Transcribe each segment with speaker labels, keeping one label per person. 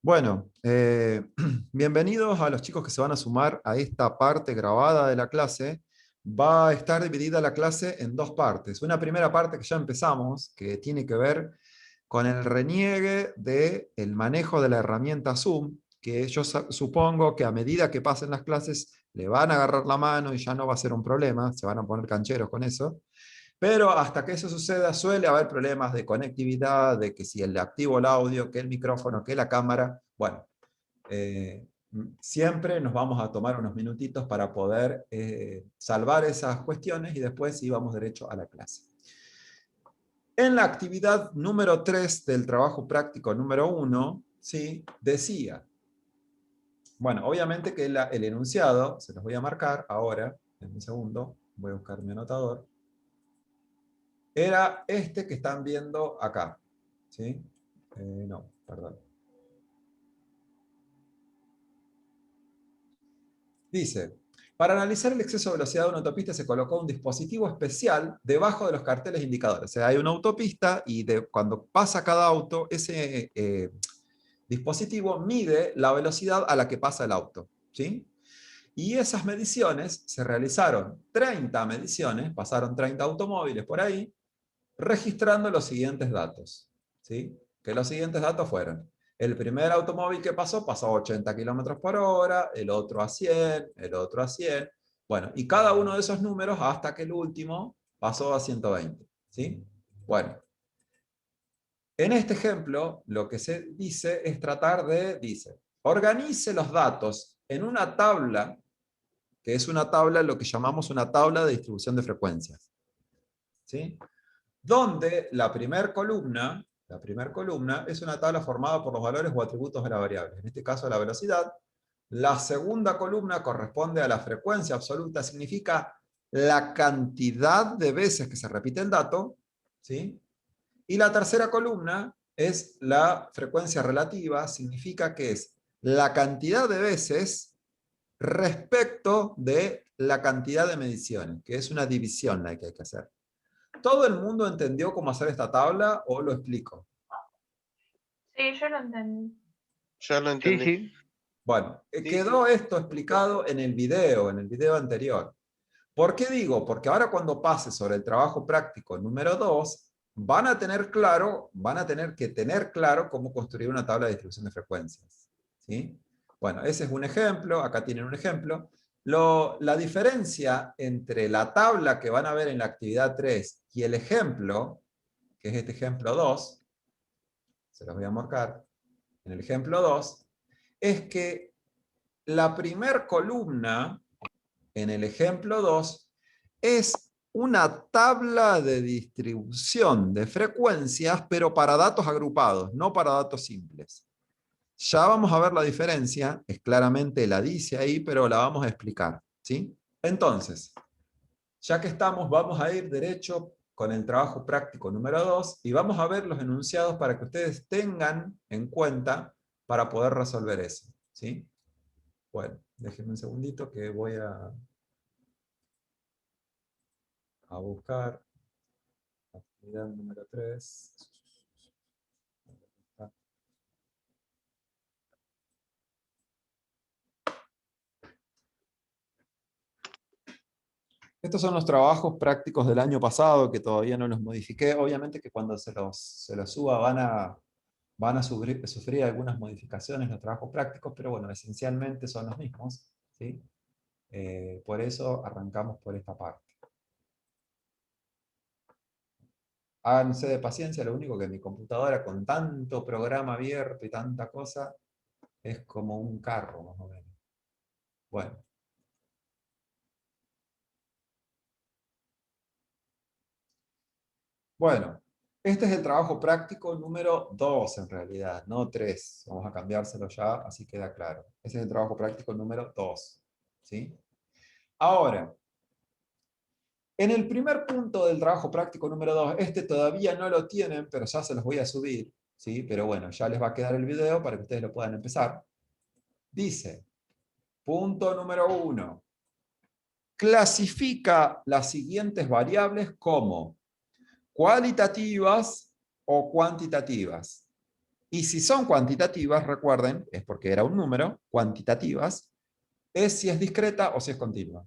Speaker 1: Bueno, bienvenidos a los chicos que se van a sumar a esta parte grabada de la clase. Va a estar dividida la clase en dos partes. Una primera parte que ya empezamos, que tiene que ver con el reniegue del manejo de la herramienta Zoom, que yo supongo que a medida que pasen las clases le van a agarrar la mano y ya no va a ser un problema, se van a poner cancheros con eso. Pero hasta que eso suceda suele haber problemas de conectividad, de que si le activo el audio, que el micrófono, que la cámara. Bueno, siempre nos vamos a tomar unos minutitos para poder salvar esas cuestiones y después sí vamos derecho a la clase. En la actividad número 3 del trabajo práctico número 1, ¿sí? Decía, bueno, obviamente que el enunciado, se los voy a marcar ahora, en un segundo, voy a buscar mi anotador, era este que están viendo acá. ¿Sí? No, perdón. Dice, para analizar el exceso de velocidad de una autopista se colocó un dispositivo especial debajo de los carteles indicadores. O sea, hay una autopista y cuando pasa cada auto, ese dispositivo mide la velocidad a la que pasa el auto. ¿Sí? Y esas mediciones se realizaron 30 mediciones, pasaron 30 automóviles por ahí, registrando los siguientes datos. ¿Sí? Que los siguientes datos fueron: el primer automóvil que pasó a 80 km por hora, el otro a 100, el otro a 100. Bueno, y cada uno de esos números hasta que el último pasó a 120. ¿Sí? Bueno, en este ejemplo, lo que se dice es tratar de, dice, organice los datos en una tabla, que es una tabla, lo que llamamos una tabla de distribución de frecuencias. ¿Sí? Donde la primera columna es una tabla formada por los valores o atributos de la variable, en este caso la velocidad. La segunda columna corresponde a la frecuencia absoluta, significa la cantidad de veces que se repite el dato, ¿sí? Y la tercera columna es la frecuencia relativa, significa que es la cantidad de veces respecto de la cantidad de mediciones, que es una división la que hay que hacer. ¿Todo el mundo entendió cómo hacer esta tabla o lo explico?
Speaker 2: Sí, yo lo entendí.
Speaker 3: Ya lo
Speaker 4: Sí,
Speaker 3: entendí.
Speaker 4: sí.
Speaker 1: Bueno,
Speaker 3: Sí,
Speaker 1: quedó esto explicado en el video anterior. ¿Por qué digo? Porque ahora cuando pase sobre el trabajo práctico número 2, van a tener que tener claro cómo construir una tabla de distribución de frecuencias. ¿Sí? Bueno, ese es un ejemplo, acá tienen un ejemplo. La diferencia entre la tabla que van a ver en la actividad 3 y el ejemplo, que es este ejemplo 2, se los voy a marcar, en el ejemplo 2, es que la primer columna, en el ejemplo 2, es una tabla de distribución de frecuencias, pero para datos agrupados, no para datos simples. Ya vamos a ver la diferencia, es claramente la dice ahí, pero la vamos a explicar. ¿Sí? Entonces, ya que estamos, vamos a ir derecho con el trabajo práctico número 2 y vamos a ver los enunciados para que ustedes tengan en cuenta para poder resolver eso. ¿Sí? Bueno, déjenme un segundito que voy a buscar actividad número 3. Estos son los trabajos prácticos del año pasado que todavía no los modifiqué. Obviamente que cuando se los suba van a sufrir algunas modificaciones los trabajos prácticos, pero bueno, esencialmente son los mismos. ¿Sí? Por eso arrancamos por esta parte. Háganse de paciencia, lo único que mi computadora con tanto programa abierto y tanta cosa es como un carro más o menos. Bueno. Bueno, este es el trabajo práctico número 2 en realidad, no 3. Vamos a cambiárselo ya, así queda claro. Ese es el trabajo práctico número 2. ¿Sí? Ahora, en el primer punto del trabajo práctico número 2, este todavía no lo tienen, pero ya se los voy a subir. ¿Sí? Pero bueno, ya les va a quedar el video para que ustedes lo puedan empezar. Dice, punto número 1. Clasifica las siguientes variables como cualitativas o cuantitativas. Y si son cuantitativas, recuerden, es porque era un número, cuantitativas, es si es discreta o si es continua.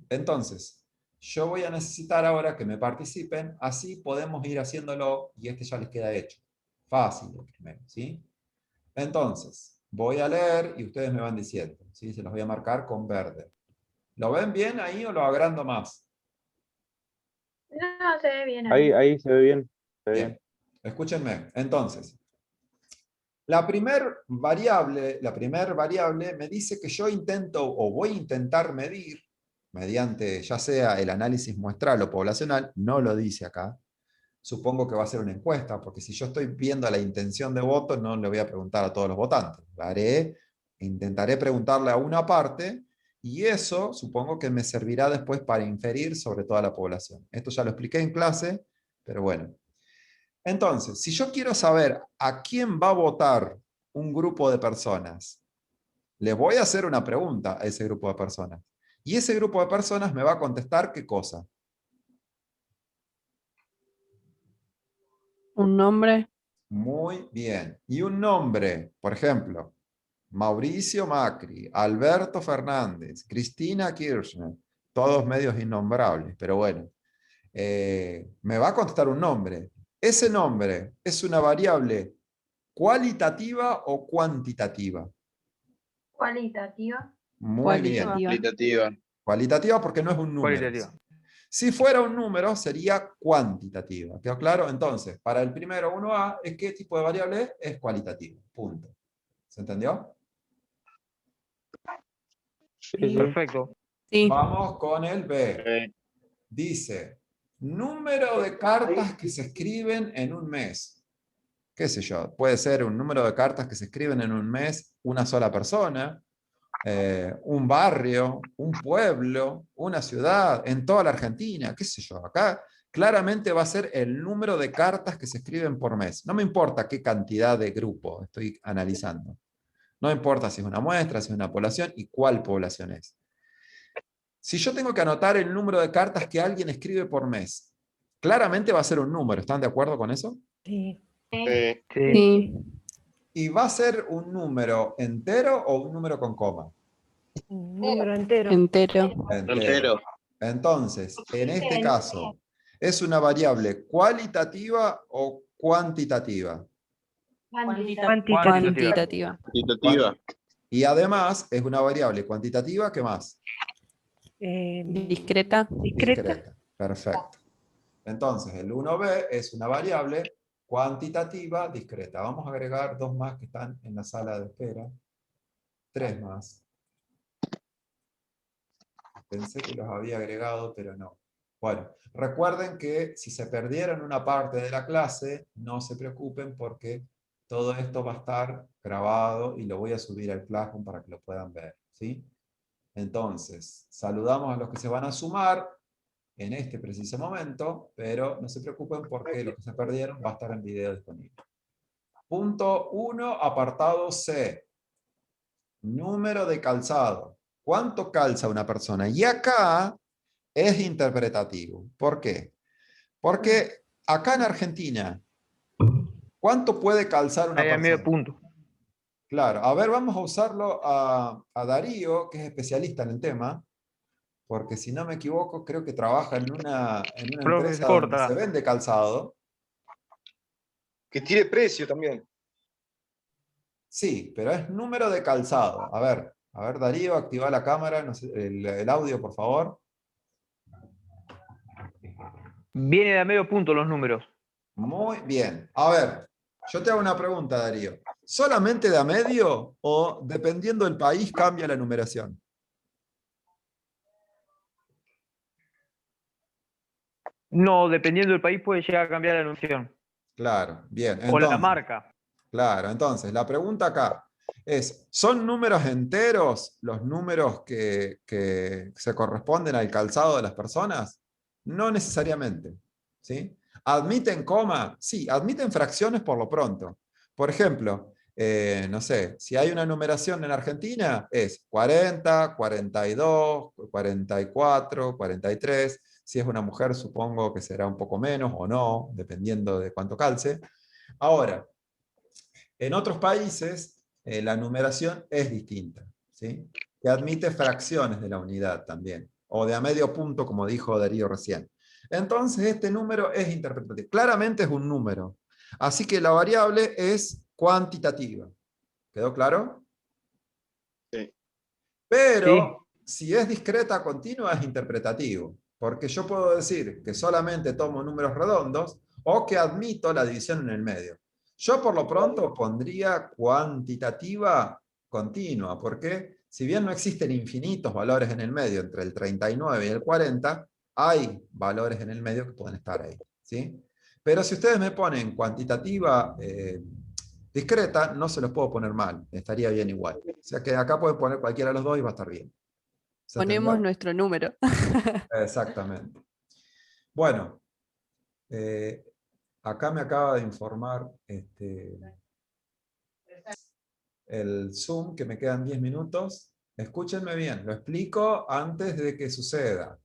Speaker 1: Entonces, yo voy a necesitar ahora que me participen, así podemos ir haciéndolo y este ya les queda hecho. Fácil el primero, ¿sí? Entonces, voy a leer y ustedes me van diciendo, ¿sí? Se los voy a marcar con verde. ¿Lo ven bien ahí o lo agrando más?
Speaker 2: No, se ve bien ahí.
Speaker 3: Ahí se ve bien. Se ve bien.
Speaker 1: Bien, escúchenme. Entonces, la primer variable me dice que yo intento o voy a intentar medir, mediante ya sea el análisis muestral o poblacional, no lo dice acá, supongo que va a ser una encuesta, porque si yo estoy viendo la intención de voto, no le voy a preguntar a todos los votantes. Intentaré preguntarle a una parte, y eso supongo que me servirá después para inferir sobre toda la población. Esto ya lo expliqué en clase, pero bueno. Entonces, si yo quiero saber a quién va a votar un grupo de personas, le voy a hacer una pregunta a ese grupo de personas. Y ese grupo de personas me va a contestar qué cosa.
Speaker 4: Un nombre.
Speaker 1: Muy bien. Y un nombre, por ejemplo, Mauricio Macri, Alberto Fernández, Cristina Kirchner, todos medios innombrables, pero bueno, me va a contestar un nombre. ¿Ese nombre es una variable cualitativa o cuantitativa?
Speaker 2: Cualitativa.
Speaker 1: Muy bien.
Speaker 3: Cualitativa.
Speaker 1: Cualitativa porque no es un número.
Speaker 5: Cualitativa.
Speaker 1: Si fuera un número, sería cuantitativa. ¿Quedó claro? Entonces, para el primero 1A, ¿es qué tipo de variable es? Es cualitativa. Punto. ¿Se entendió?
Speaker 3: Sí, sí.
Speaker 5: Perfecto.
Speaker 4: Sí.
Speaker 1: Vamos con el B. Dice, número de cartas que se escriben en un mes. ¿Qué sé yo? Puede ser un número de cartas que se escriben en un mes una sola persona, un barrio, un pueblo, una ciudad, en toda la Argentina, qué sé yo. Acá claramente va a ser el número de cartas que se escriben por mes. No me importa qué cantidad de grupo estoy analizando. No importa si es una muestra, si es una población y cuál población es. Si yo tengo que anotar el número de cartas que alguien escribe por mes, claramente va a ser un número. ¿Están de acuerdo con eso?
Speaker 6: Sí.
Speaker 5: Sí.
Speaker 4: Sí.
Speaker 1: ¿Y va a ser un número entero o un número con coma?
Speaker 6: Un número entero.
Speaker 4: Entero.
Speaker 3: Entero.
Speaker 1: Entonces, en este caso, ¿es una variable cualitativa o cuantitativa?
Speaker 6: Cuantitativa.
Speaker 4: Cuantitativa.
Speaker 3: Cuantitativa.
Speaker 1: Y además, es una variable cuantitativa, ¿qué más?
Speaker 4: Discreta.
Speaker 6: Discreta.
Speaker 1: Perfecto. Entonces, el 1B es una variable cuantitativa discreta. Vamos a agregar dos más que están en la sala de espera. Tres más. Pensé que los había agregado, pero no. Bueno, recuerden que si se perdieron una parte de la clase, no se preocupen porque todo esto va a estar grabado y lo voy a subir al Classroom para que lo puedan ver, ¿sí? Entonces, saludamos a los que se van a sumar en este preciso momento, pero no se preocupen porque lo que se perdieron va a estar en video disponible. Punto 1, apartado C. Número de calzado. ¿Cuánto calza una persona? Y acá es interpretativo. ¿Por qué? Porque acá en Argentina, ¿cuánto puede calzar una
Speaker 5: Ahí a medio
Speaker 1: persona?
Speaker 5: punto.
Speaker 1: Claro, a ver, vamos a usarlo a Darío, que es especialista en el tema, porque si no me equivoco, creo que trabaja en una
Speaker 5: Profe,
Speaker 1: empresa
Speaker 5: se
Speaker 1: donde
Speaker 5: corta.
Speaker 1: se vende calzado.
Speaker 7: Que tire precio también.
Speaker 1: Sí, pero es número de calzado. A ver, Darío, activa la cámara, no sé, el audio, por favor.
Speaker 5: Viene de a medio punto los números.
Speaker 1: Muy bien. A ver, yo te hago una pregunta, Darío. ¿Solamente de a medio o dependiendo del país cambia la numeración?
Speaker 5: No, dependiendo del país puede llegar a cambiar la noción.
Speaker 1: Claro, bien.
Speaker 5: O la
Speaker 1: Entonces,
Speaker 5: marca.
Speaker 1: claro, entonces la pregunta acá es, ¿son números enteros los números que se corresponden al calzado de las personas? No necesariamente, ¿sí? ¿Admiten coma? Sí, admiten fracciones por lo pronto. Por ejemplo, no sé, si hay una numeración en Argentina, es 40, 42, 44, 43. Si es una mujer, supongo que será un poco menos o no, dependiendo de cuánto calce. Ahora, En otros países, la numeración es distinta, ¿sí? Que admite fracciones de la unidad también, o de a medio punto, como dijo Darío recién. Entonces, este número es interpretativo. Claramente es un número. Así que la variable es cuantitativa. ¿Quedó claro?
Speaker 7: Sí.
Speaker 1: Pero, si es discreta continua, es interpretativo. Porque yo puedo decir que solamente tomo números redondos o que admito la división en el medio. Yo por lo pronto pondría cuantitativa continua, porque si bien no existen infinitos valores en el medio, entre el 39 y el 40, hay valores en el medio que pueden estar ahí, ¿sí? Pero si ustedes me ponen cuantitativa discreta, no se los puedo poner mal, estaría bien igual. O sea que acá pueden poner cualquiera de los dos y va a estar bien. ¿Se
Speaker 4: Ponemos
Speaker 1: entendió?
Speaker 4: nuestro número.
Speaker 1: Exactamente. Bueno, acá me acaba de informar el Zoom que me quedan 10 minutos. Escúchenme bien, lo explico antes de que suceda.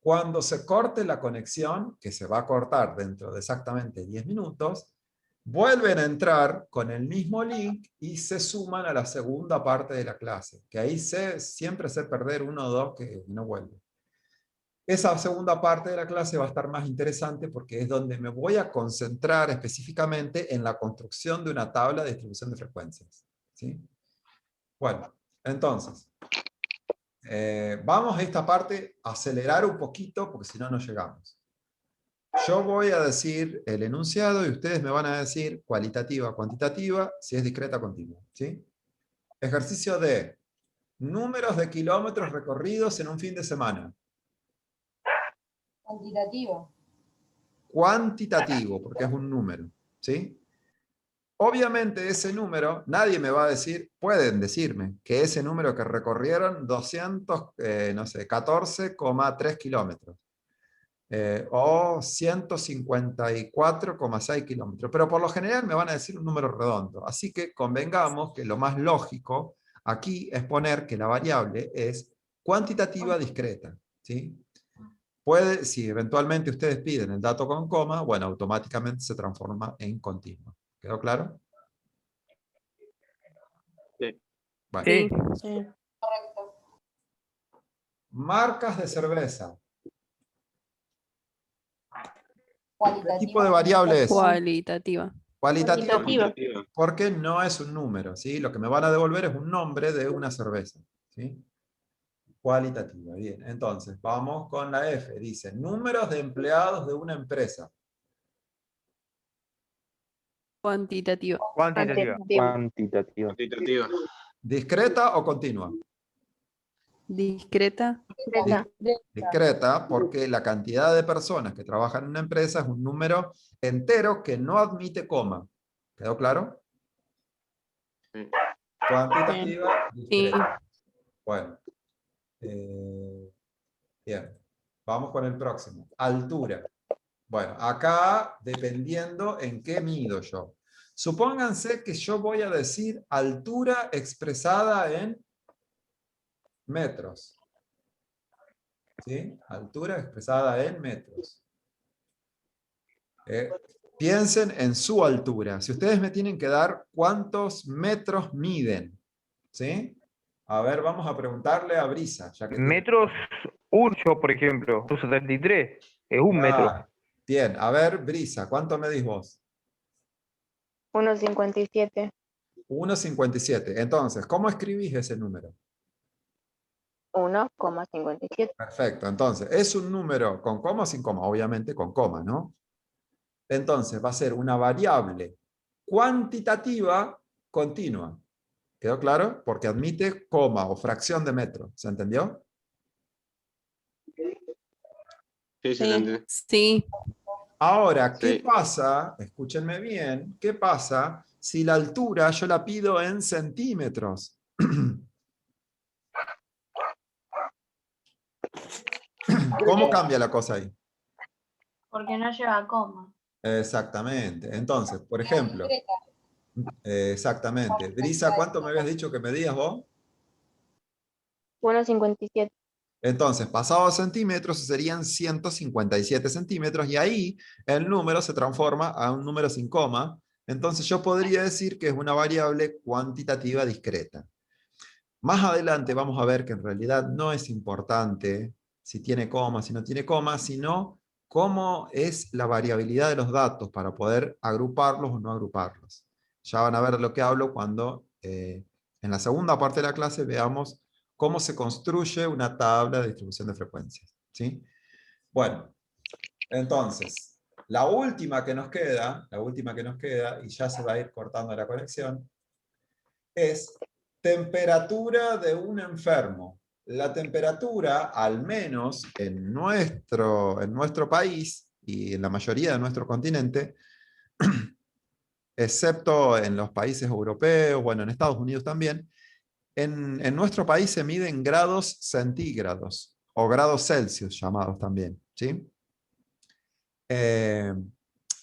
Speaker 1: Cuando se corte la conexión, que se va a cortar dentro de exactamente 10 minutos, vuelven a entrar con el mismo link y se suman a la segunda parte de la clase, que ahí siempre sé perder uno o dos que no vuelven. Esa segunda parte de la clase va a estar más interesante porque es donde me voy a concentrar específicamente en la construcción de una tabla de distribución de frecuencias, ¿sí? Bueno, entonces, vamos a esta parte a acelerar un poquito porque si no, no llegamos. Yo voy a decir el enunciado y ustedes me van a decir cualitativa, cuantitativa, si es discreta, continua, ¿sí? Ejercicio de números de kilómetros recorridos en un fin de semana.
Speaker 2: Cuantitativo.
Speaker 1: Cuantitativo, porque es un número, ¿sí? Obviamente ese número, nadie me va a decir, pueden decirme, que ese número que recorrieron 214,3 kilómetros. O 154,6 kilómetros. Pero por lo general me van a decir un número redondo. Así que convengamos que lo más lógico aquí es poner que la variable es cuantitativa discreta, ¿sí? Puede, si eventualmente ustedes piden el dato con coma, bueno, automáticamente se transforma en continua. ¿Quedó claro?
Speaker 7: Sí.
Speaker 1: Bueno.
Speaker 5: Sí.
Speaker 4: Sí.
Speaker 1: Marcas de cerveza. ¿Qué
Speaker 2: Cualitativa.
Speaker 1: tipo de variable es?
Speaker 4: Cualitativa.
Speaker 1: Cualitativa.
Speaker 7: Cuantitativa.
Speaker 1: Porque no es un número, ¿sí? Lo que me van a devolver es un nombre de una cerveza, ¿sí? Cualitativa, bien. Entonces, vamos con la F. Dice, números de empleados de una empresa.
Speaker 4: Cuantitativa.
Speaker 5: Cuantitativa.
Speaker 3: Cuantitativa.
Speaker 7: Cuantitativa.
Speaker 1: ¿Discreta o continua?
Speaker 4: Discreta.
Speaker 1: Discreta, porque la cantidad de personas que trabajan en una empresa es un número entero que no admite coma. ¿Quedó claro?
Speaker 7: Sí.
Speaker 1: Cuantitativa,
Speaker 4: Sí.
Speaker 1: discreta. Bueno. Bien. Vamos con el próximo. Altura. Bueno, acá dependiendo en qué mido yo. Supónganse que yo voy a decir altura expresada en metros. ¿Sí? Altura expresada en metros. Piensen en su altura. Si ustedes me tienen que dar cuántos metros miden. ¿Sí? A ver, vamos a preguntarle a Brisa. Ya que
Speaker 5: Metros, yo, por ejemplo, 1,73 es un metro.
Speaker 1: Bien, a ver, Brisa, ¿cuánto medís vos?
Speaker 6: 1,57.
Speaker 1: 1,57. Entonces, ¿cómo escribís ese número?
Speaker 6: 1,57.
Speaker 1: Perfecto, entonces, ¿es un número con coma o sin coma? Obviamente con coma, ¿no? Entonces, va a ser una variable cuantitativa continua. ¿Quedó claro? Porque admite coma o fracción de metro. ¿Se entendió?
Speaker 7: Sí, se
Speaker 4: Sí.
Speaker 7: entiende.
Speaker 4: Sí.
Speaker 1: Ahora, ¿qué
Speaker 7: Sí.
Speaker 1: pasa? Escúchenme bien. ¿Qué pasa si la altura yo la pido en centímetros? ¿Cómo cambia la cosa ahí?
Speaker 2: Porque no lleva coma.
Speaker 1: Exactamente. Entonces, por ejemplo, exactamente. Brisa, ¿cuánto me habías dicho que medías vos?
Speaker 6: 1,57.
Speaker 1: Entonces, pasado a centímetros serían 157 centímetros y ahí el número se transforma a un número sin coma. Entonces yo podría decir que es una variable cuantitativa discreta. Más adelante vamos a ver que en realidad no es importante si tiene coma, si no tiene coma, sino cómo es la variabilidad de los datos para poder agruparlos o no agruparlos. Ya van a ver de lo que hablo cuando en la segunda parte de la clase veamos cómo se construye una tabla de distribución de frecuencias, ¿sí? Bueno, entonces, la última que nos queda, y ya se va a ir cortando la conexión, es temperatura de un enfermo. La temperatura, al menos en nuestro país y en la mayoría de nuestro continente, excepto en los países europeos, bueno, en Estados Unidos también, en nuestro país se mide en grados centígrados, o grados Celsius llamados también, ¿sí?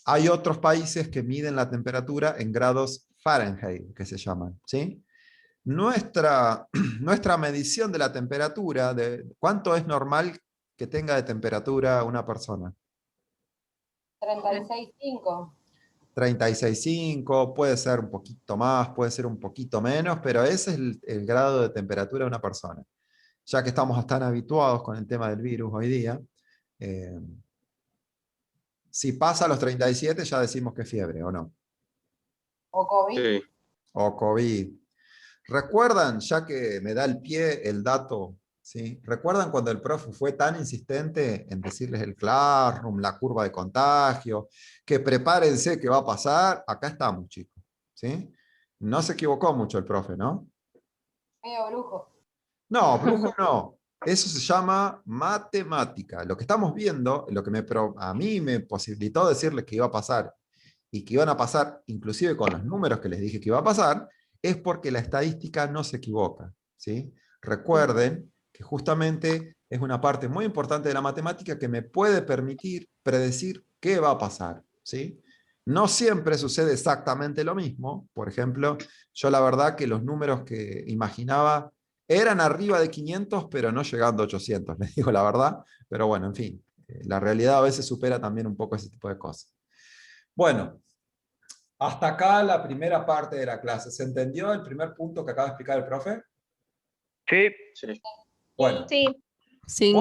Speaker 1: Hay otros países que miden la temperatura en grados Fahrenheit, que se llaman, ¿sí? Nuestra medición de la temperatura, de cuánto es normal que tenga de temperatura una persona.
Speaker 2: 36,5.
Speaker 1: 36,5, puede ser un poquito más, puede ser un poquito menos, pero ese es el grado de temperatura de una persona. Ya que estamos tan habituados con el tema del virus hoy día, si pasa los 37 ya decimos que es fiebre, ¿o no?
Speaker 2: ¿O COVID?
Speaker 7: Sí.
Speaker 1: O COVID. ¿Recuerdan, ya que me da el pie el dato, ¿sí? ¿Recuerdan cuando el profe fue tan insistente en decirles el Classroom, la curva de contagio, que prepárense que va a pasar? Acá estamos, chicos, ¿sí? No se equivocó mucho el profe, ¿no?
Speaker 2: Medio brujo.
Speaker 1: No, brujo no. Eso se llama matemática. Lo que estamos viendo, lo que a mí me posibilitó decirles que iba a pasar, y que iban a pasar inclusive con los números que les dije que iba a pasar, es porque la estadística no se equivoca, ¿sí? Recuerden que justamente es una parte muy importante de la matemática que me puede permitir predecir qué va a pasar, ¿sí? No siempre sucede exactamente lo mismo. Por ejemplo, yo la verdad que los números que imaginaba eran arriba de 500, pero no llegando a 800, les digo la verdad. Pero bueno, en fin, la realidad a veces supera también un poco ese tipo de cosas. Bueno, hasta acá la primera parte de la clase. ¿Se entendió el primer punto que acaba de explicar el profe?
Speaker 5: Sí,
Speaker 7: Sí.
Speaker 1: Bueno,
Speaker 4: Sí.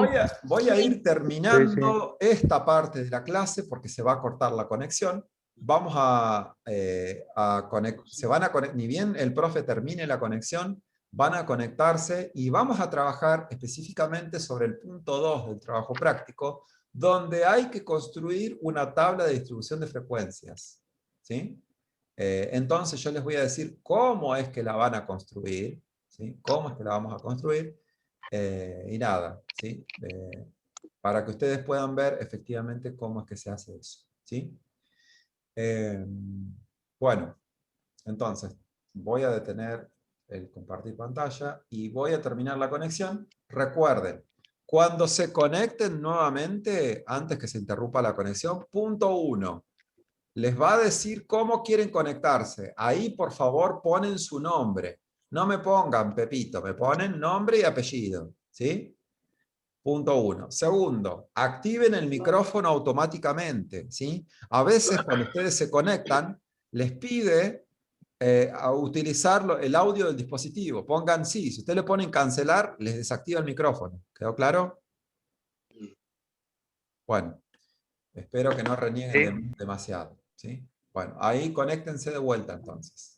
Speaker 1: voy a ir terminando esta parte de la clase porque se va a cortar la conexión. Vamos ni bien el profe termine la conexión, van a conectarse y vamos a trabajar específicamente sobre el punto 2 del trabajo práctico, donde hay que construir una tabla de distribución de frecuencias, ¿sí? Entonces yo les voy a decir cómo es que la van a construir, ¿sí? Cómo es que la vamos a construir, y nada, ¿sí? Para que ustedes puedan ver efectivamente cómo es que se hace eso, ¿sí? Bueno, entonces voy a detener el compartir pantalla y voy a terminar la conexión. Recuerden, cuando se conecten nuevamente, antes que se interrumpa la conexión, punto 1, les va a decir cómo quieren conectarse. Ahí, por favor, ponen su nombre. No me pongan Pepito, me ponen nombre y apellido, ¿sí? Punto 1. Segundo, activen el micrófono automáticamente, ¿sí? A veces cuando ustedes se conectan, les pide a utilizar el audio del dispositivo. Pongan sí. Si ustedes le ponen cancelar, les desactiva el micrófono. ¿Quedó claro? Bueno, espero que no renieguen demasiado, ¿sí? Bueno, ahí conéctense de vuelta entonces.